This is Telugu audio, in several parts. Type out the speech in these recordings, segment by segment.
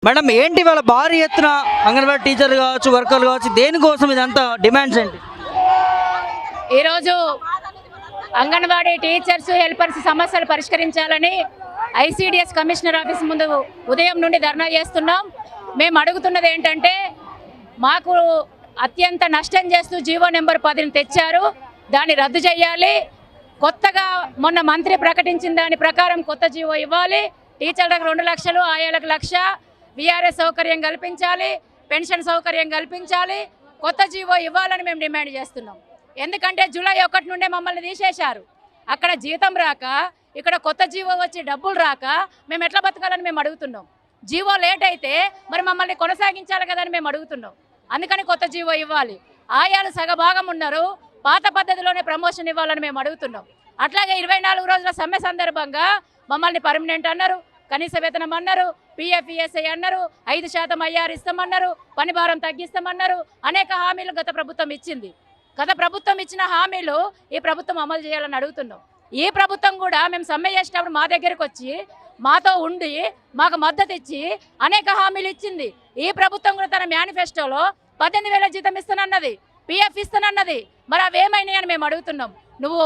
మేడం ఏంటి వాళ్ళ భారీ ఎత్తున అంగన్వాడీ టీచర్లు కావచ్చు, వర్కర్లు కావచ్చు, దేనికోసం ఇదంతా డిమాండ్స్ ఏంటి? ఈరోజు అంగన్వాడీ టీచర్స్ హెల్పర్స్ సమస్యలు పరిష్కరించాలని ఐసిడిఎస్ కమిషనర్ ఆఫీస్ ముందు ఉదయం నుండి ధర్నా చేస్తున్నాం. మేము అడుగుతున్నది ఏంటంటే, మాకు అత్యంత నష్టం చేస్తూ జీవో నెంబర్ 10ని తెచ్చారు, దాన్ని రద్దు చేయాలి. కొత్తగా మొన్న మంత్రి ప్రకటించిన దాని ప్రకారం కొత్త జీవో ఇవ్వాలి. టీచర్లకు 2 లక్షలు, ఆయాలకు 1 లక్ష, విఆర్ఎస్ సౌకర్యం కల్పించాలి, పెన్షన్ సౌకర్యం కల్పించాలి, కొత్త జీవో ఇవ్వాలని మేము డిమాండ్ చేస్తున్నాం. ఎందుకంటే జూలై 1 నుండే మమ్మల్ని తీసేశారు. అక్కడ జీతం రాక, ఇక్కడ కొత్త జీవో వచ్చి డబ్బులు రాక మేము ఎట్లా బతకాలని మేము అడుగుతున్నాం. జీవో లేట్ అయితే మరి మమ్మల్ని కొనసాగించాలి కదా అని మేము అడుగుతున్నాం. అందుకని కొత్త జీవో ఇవ్వాలి. ఆయాలు సగభాగం ఉన్నారు, పాత పద్ధతిలోనే ప్రమోషన్ ఇవ్వాలని మేము అడుగుతున్నాం. అట్లాగే 24 రోజుల సమ్మె సందర్భంగా మమ్మల్ని పర్మనెంట్ అన్నారు, కనీస వేతనం అన్నారు, పిఎఫ్ఈఎస్ఐ అన్నారు, 5% ఐఆర్ ఇస్తామన్నారు, పని భారం తగ్గిస్తామన్నారు. అనేక హామీలు గత ప్రభుత్వం ఇచ్చింది. గత ప్రభుత్వం ఇచ్చిన హామీలు ఈ ప్రభుత్వం అమలు చేయాలని అడుగుతున్నాం. ఈ ప్రభుత్వం కూడా మేము సమ్మె చేసేటప్పుడు మా దగ్గరకు వచ్చి మాతో ఉండి మాకు మద్దతు ఇచ్చి అనేక హామీలు ఇచ్చింది. ఈ ప్రభుత్వం కూడా తన మేనిఫెస్టోలో 18,000 జీతం ఇస్తానన్నది, పిఎఫ్ ఇస్తానన్నది. మరి అవేమైనాయి అని మేము అడుగుతున్నాం. నువ్వు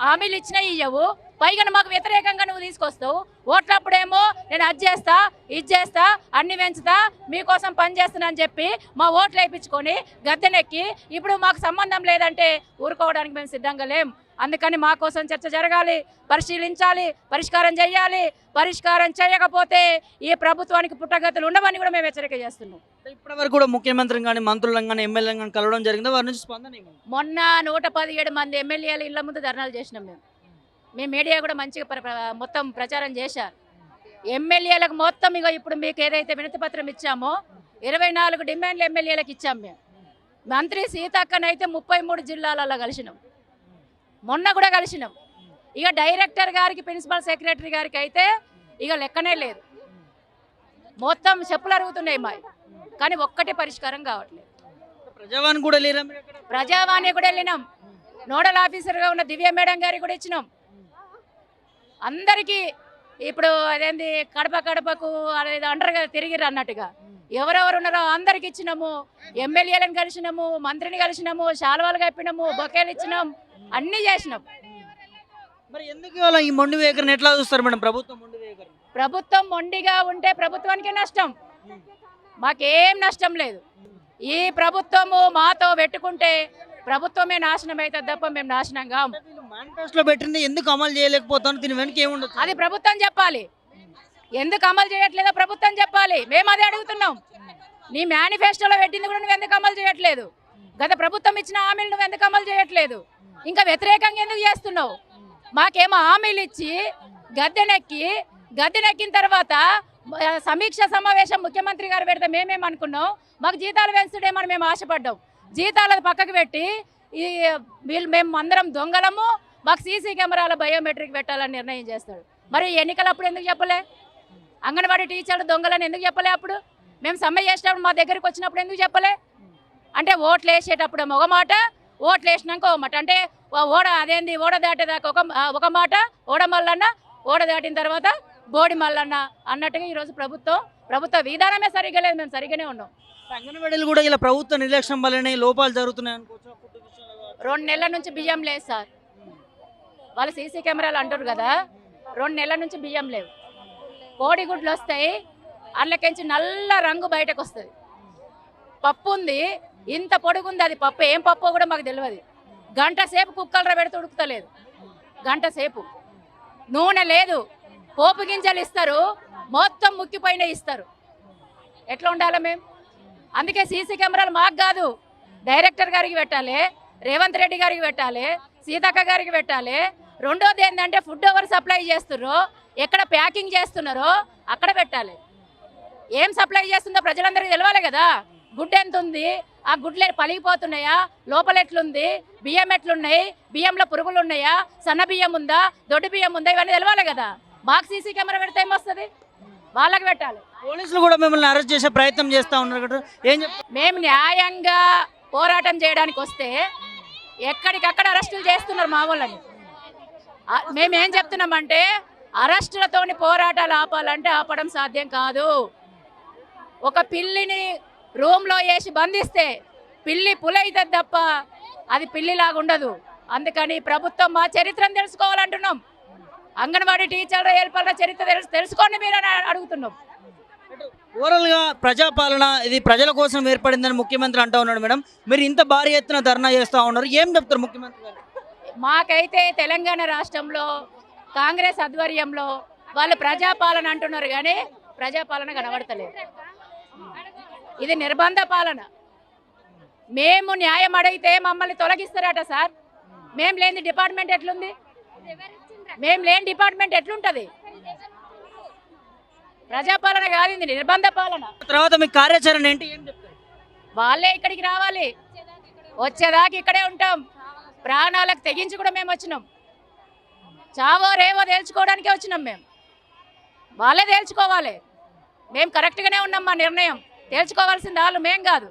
హామీలు ఇచ్చినా ఇవ్వవు, పైగా మాకు వ్యతిరేకంగా నువ్వు తీసుకొస్తావు. ఓట్లప్పుడేమో నేను అది చేస్తా, ఇది చేస్తా, అన్ని పెంచుతా, మీకోసం పని చేస్తున్నా అని చెప్పి మా ఓట్లు వేయించుకొని గద్దెనెక్కి ఇప్పుడు మాకు సంబంధం లేదంటే ఊరుకోవడానికి మేము సిద్ధంగా లేం. అందుకని మా కోసం చర్చ జరగాలి, పరిశీలించాలి, పరిష్కారం చేయాలి. పరిష్కారం చేయకపోతే ఈ ప్రభుత్వానికి పుట్టగతులు ఉండవని కూడా మేము హెచ్చరిక చేస్తున్నాం. ఇప్పటి వరకు కూడా ముఖ్యమంత్రిని కానీ, మంత్రులను కానీ, ఎమ్మెల్యేలను కానీ కలవడం జరిగిందా? వారి నుంచి స్పందన ఏమి? మొన్న 117 మంది ఎమ్మెల్యేలు ఇళ్ల ముందు ధర్నాలు చేసినాం. మేము మీడియా కూడా మంచిగా మొత్తం ప్రచారం చేశారు. ఎమ్మెల్యేలకు మొత్తం ఇక ఇప్పుడు మీకు ఏదైతే వినతి పత్రం ఇచ్చామో 24 డిమాండ్లు ఎమ్మెల్యేలకు ఇచ్చాం. మేము మంత్రి సీతక్కనైతే 33 జిల్లాలలో కలిసినాం, మొన్న కూడా కలిసినాం. ఇక డైరెక్టర్ గారికి, ప్రిన్సిపల్ సెక్రటరీ గారికి అయితే ఇక లెక్కనే లేదు. మొత్తం చెప్పులు అరుగుతున్నాయి మావి, కానీ ఒక్కటి పరిష్కారం కావట్లేదు. ప్రజావాణి కూడా లేరా? ప్రజావాణి కూడా వెళ్ళినాం, నోడల్ ఆఫీసర్గా ఉన్న దివ్య మేడం గారికి కూడా ఇచ్చినాం. అందరికీ ఇప్పుడు అదేంది కడప కడపకు అనేది అంటారు కదా, తిరిగిరు అన్నట్టుగా ఎవరెవరు ఉన్నారో అందరికి ఇచ్చినాము. ఎమ్మెల్యేలను కలిసినాము, మంత్రిని కలిసినాము, శాలువాలు కప్పినాము, బొకేలు ఇచ్చినాం, అన్నీ చేసినాం. మరి ఎందుకు ఇవాళ ఈ మొండి వైఖరిని ఎట్లా చూస్తారు మేడం? ప్రభుత్వం మొండిగా ఉంటే ప్రభుత్వానికి నష్టం, మాకేం నష్టం లేదు. ఈ ప్రభుత్వము మాతో పెట్టుకుంటే ప్రభుత్వమే నాశనం అవుతుంది తప్ప మేము నాశనం కాం. మేనిఫెస్టోలో పెట్టింది ఎందుకు అమలు చేయలేకపోతాను? దీని వెనక ఏముండదు? అది ప్రభుత్వం చెప్పాలి. ఎందుకు అమలు చేయట్లేదో ప్రభుత్వం చెప్పాలి. మేము అదే అడుగుతున్నాం. నీ మేనిఫెస్టోలో పెట్టింది కూడా నువ్వు ఎందుకు అమలు చేయట్లేదు? గత ప్రభుత్వం ఇచ్చిన హామీలు నువ్వు ఎందుకు అమలు చేయట్లేదు? ఇంకా వ్యతిరేకంగా ఎందుకు చేస్తున్నావు? మాకేమో హామీలు ఇచ్చి గద్దెనెక్కిన తర్వాత సమీక్ష సమావేశం ముఖ్యమంత్రి గారు పెడితే మేమేమనుకున్నాం, మాకు జీతాలు పెంచుడేమని మేము ఆశపడ్డాం. జీతాలు పక్కకు పెట్టి మేము అందరం దొంగలము, మాకు సీసీ కెమెరాల బయోమెట్రిక్ పెట్టాలని నిర్ణయం చేస్తాడు. మరి ఎన్నికలు అప్పుడు ఎందుకు చెప్పలే? అంగన్వాడీ టీచర్లు దొంగలని ఎందుకు చెప్పలే? అప్పుడు మేము సమ్మె చేసేటప్పుడు మా దగ్గరికి వచ్చినప్పుడు ఎందుకు చెప్పలే? అంటే ఓట్లు వేసేటప్పుడు ఒక మాట, ఓట్లు వేసినాక ఒక మాట. అంటే ఓడ దాటేదాకా ఒక మాట, ఓడ మల్లన్న, ఓడ దాటిన తర్వాత బోడి మల్లన్న అన్నట్టుగా ఈరోజు ప్రభుత్వ విధానమే సరిగ్గా లేదు. మేము సరిగ్గానే ఉన్నాం. అంగన్వాడీలు కూడా ఇలా ప్రభుత్వ నిర్లక్ష్యం వల్లనే లోపాలు జరుగుతున్నాయి అనుకోవచ్చు. 2 నెలల నుంచి బియ్యం లేదు సార్. వాళ్ళు సీసీ కెమెరాలు అంటారు కదా, 2 నెలల నుంచి బియ్యం లేవు. కోడిగుడ్లు వస్తాయి, అందులోకించి నల్ల రంగు బయటకు వస్తుంది. పప్పు ఉంది, ఇంత పొడుగుంది, అది పప్పు ఏం పప్పు కూడా మాకు తెలియదు. గంట సేపు కుక్కలర పెడితే ఉడుకుతలేదు, గంట సేపు. నూనె లేదు, పోపు గింజలు ఇస్తారు, మొత్తం ముక్కిపోయిన ఇస్తారు. ఎట్లా ఉండాలి మేము? అందుకే సీసీ కెమెరాలు మాకు కాదు, డైరెక్టర్ గారికి పెట్టాలి, రేవంత్ రెడ్డి గారికి పెట్టాలి, సీతక్క గారికి పెట్టాలి. రెండోది ఏంటంటే ఫుడ్ ఎవరు సప్లై చేస్తున్నారో, ఎక్కడ ప్యాకింగ్ చేస్తున్నారో అక్కడ పెట్టాలి. ఏం సప్లై చేస్తుందో ప్రజలందరికీ తెలవాలి కదా. గుడ్డు ఎంత ఉంది, ఆ గుడ్లు పలిగిపోతున్నాయా, లోపల ఎట్లుంది, బియ్యం ఎట్లున్నాయి, బియ్యంలో పురుగులు ఉన్నాయా, సన్న బియ్యం ఉందా, దొడ్డు బియ్యం ఉందా, ఇవన్నీ తెలవాలి కదా. మాకు సీసీ కెమెరా పెడితే ఏమొస్తుంది? వాళ్ళకి పెట్టాలి. పోలీసులు కూడా మిమ్మల్ని అరెస్ట్ చేసే ప్రయత్నం చేస్తూ ఉన్నారు. మేము న్యాయంగా పోరాటం చేయడానికి వస్తే ఎక్కడికక్కడ అరెస్టులు చేస్తున్నారు మా వాళ్ళని. మేమేం చెప్తున్నామంటే అరెస్టులతోని పోరాటాలు ఆపాలంటే ఆపడం సాధ్యం కాదు. ఒక పిల్లిని రూమ్లో వేసి బంధిస్తే పిల్లి పులైతుంది తప్ప అది పిల్లిలాగా ఉండదు. అందుకని ప్రభుత్వం మా చరిత్రను తెలుసుకోవాలంటున్నాం. అంగన్వాడీ టీచర్ల హెల్పర్ల చరిత్ర తెలుసుకోండి మీరు అని అడుగుతున్నాం. ఓవరాల్గా ప్రజాపాలన ఇది ప్రజల కోసం ఏర్పడిందని ముఖ్యమంత్రి అంటూ ఉన్నాడు మేడం. మీరు ఇంత భారీ ఎత్తున ధర్నా చేస్తూ ఉన్నారు, ఏం చెప్తారు ముఖ్యమంత్రి గారు? మాకైతే తెలంగాణ రాష్ట్రంలో కాంగ్రెస్ ఆధ్వర్యంలో వాళ్ళు ప్రజాపాలన అంటున్నారు కానీ ప్రజాపాలన కనబడతలేదు. ఇది నిర్బంధ పాలన. మేము న్యాయం అడిగితే మమ్మల్ని తొలగిస్తారట సార్. మేము లేని డిపార్ట్మెంట్ ఎట్లుంది? మేము లేని డిపార్ట్మెంట్ ఎట్లుంటుంది? ప్రజాపాలన కాదు, ఇది నిర్బంధ పాలన. తర్వాత మీ కార్యాచరణ ఏంటి, ఏం చెప్తారు? వాళ్ళే ఇక్కడికి రావాలి, వచ్చేదాకా ఇక్కడే ఉంటాం. ప్రాణాలకు తెగించి కూడా మేము వచ్చినాం. చావో రేవో తేల్చుకోవడానికే వచ్చినాం మేము. వాళ్ళే తేల్చుకోవాలి. మేము కరెక్ట్గానే ఉన్నాం. మా నిర్ణయం తేల్చుకోవాల్సింది వాళ్ళు, మేం కాదు.